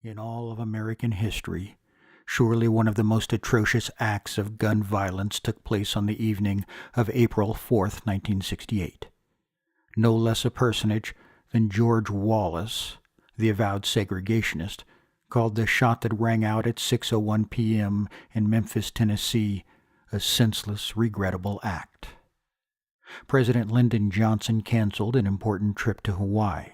In all of American history, surely one of the most atrocious acts of gun violence took place on the evening of April 4th, 1968. No less a personage than George Wallace, the avowed segregationist, called the shot that rang out at 6:01 p.m. in Memphis, Tennessee, a senseless, regrettable act. President Lyndon Johnson canceled an important trip to Hawaii.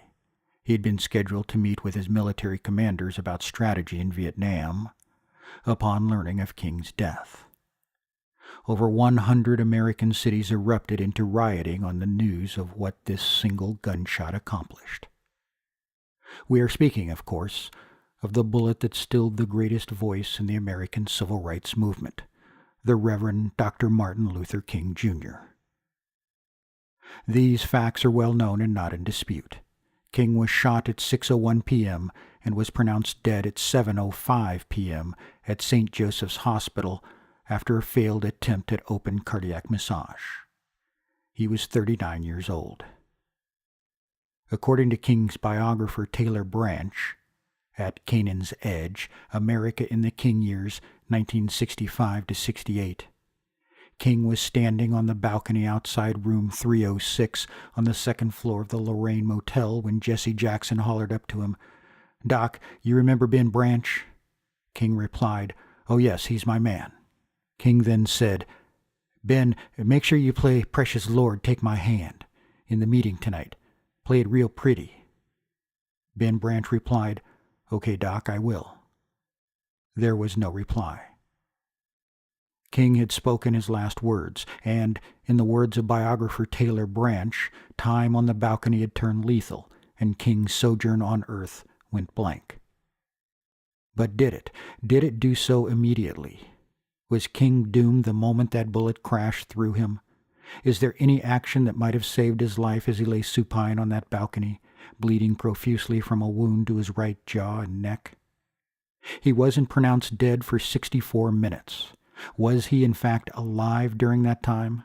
He had been scheduled to meet with his military commanders about strategy in Vietnam upon learning of King's death. Over 100 American cities erupted into rioting on the news of what this single gunshot accomplished. We are speaking, of course, of the bullet that stilled the greatest voice in the American civil rights movement, the Reverend Dr. Martin Luther King, Jr. These facts are well known and not in dispute. King was shot at 6:01 p.m. and was pronounced dead at 7:05 p.m. at St. Joseph's Hospital after a failed attempt at open cardiac massage. He was 39 years old. According to King's biographer Taylor Branch, at Canaan's Edge, America in the King years 1965 to 68, King was standing on the balcony outside room 306 on the second floor of the Lorraine Motel when Jesse Jackson hollered up to him, "Doc, you remember Ben Branch?" King replied, "Oh yes, he's my man." King then said, "Ben, make sure you play Precious Lord, Take My Hand in the meeting tonight. Play it real pretty." Ben Branch replied, "Okay, Doc, I will." There was no reply. King had spoken his last words, and, in the words of biographer Taylor Branch, time on the balcony had turned lethal, and King's sojourn on earth went blank. But did it? Did it do so immediately? Was King doomed the moment that bullet crashed through him? Is there any action that might have saved his life as he lay supine on that balcony, bleeding profusely from a wound to his right jaw and neck? He wasn't pronounced dead for 64 minutes. Was he in fact alive during that time?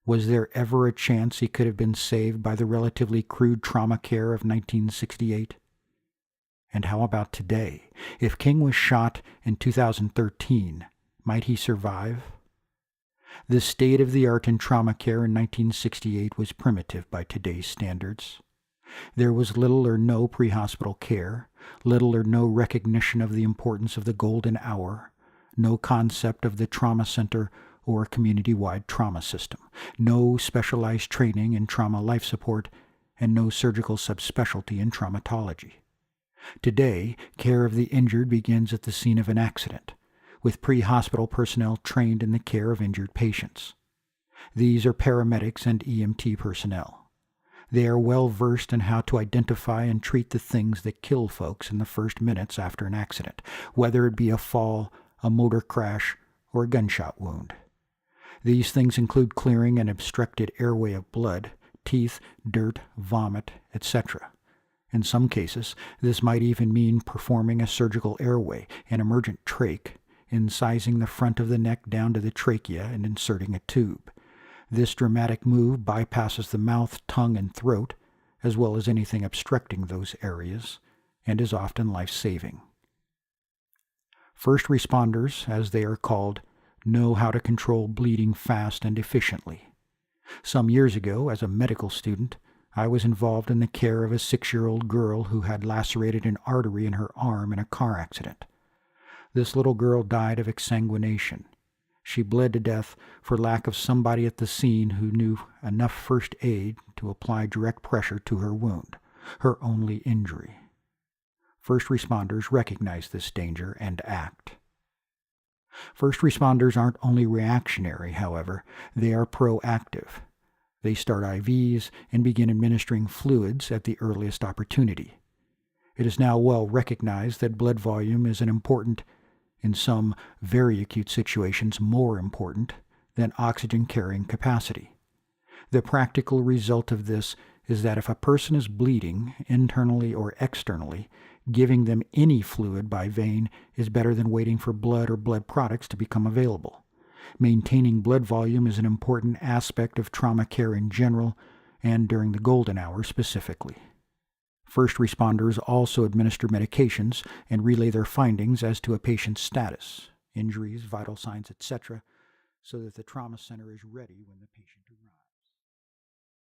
Was there ever a chance he could have been saved by the relatively crude trauma care of 1968? And how about today? If King was shot in 2013, might he survive? The state of the art in trauma care in 1968 was primitive by today's standards. There was little or no pre-hospital care, little or no recognition of the importance of the golden hour, no concept of the trauma center or community-wide trauma system, no specialized training in trauma life support, and no surgical subspecialty in traumatology. Today, care of the injured begins at the scene of an accident, with pre-hospital personnel trained in the care of injured patients. These are paramedics and EMT personnel. They are well versed in how to identify and treat the things that kill folks in the first minutes after an accident, whether it be a fall, a motor crash, or a gunshot wound. These things include clearing an obstructed airway of blood, teeth, dirt, vomit, etc. In some cases, this might even mean performing a surgical airway, an emergent trach, incising the front of the neck down to the trachea and inserting a tube. This dramatic move bypasses the mouth, tongue, and throat, as well as anything obstructing those areas, and is often life-saving. First responders, as they are called, know how to control bleeding fast and efficiently. Some years ago, as a medical student, I was involved in the care of a 6-year-old girl who had lacerated an artery in her arm in a car accident. This little girl died of exsanguination. She bled to death for lack of somebody at the scene who knew enough first aid to apply direct pressure to her wound, her only injury. First responders recognize this danger and act. First responders aren't only reactionary, however, they are proactive. They start IVs and begin administering fluids at the earliest opportunity. It is now well recognized that blood volume is an important, in some very acute situations more important, than oxygen carrying capacity. The practical result of this is that if a person is bleeding, internally or externally, giving them any fluid by vein is better than waiting for blood or blood products to become available. Maintaining blood volume is an important aspect of trauma care in general, and during the golden hour specifically. First responders also administer medications and relay their findings as to a patient's status, injuries, vital signs, etc., so that the trauma center is ready when the patient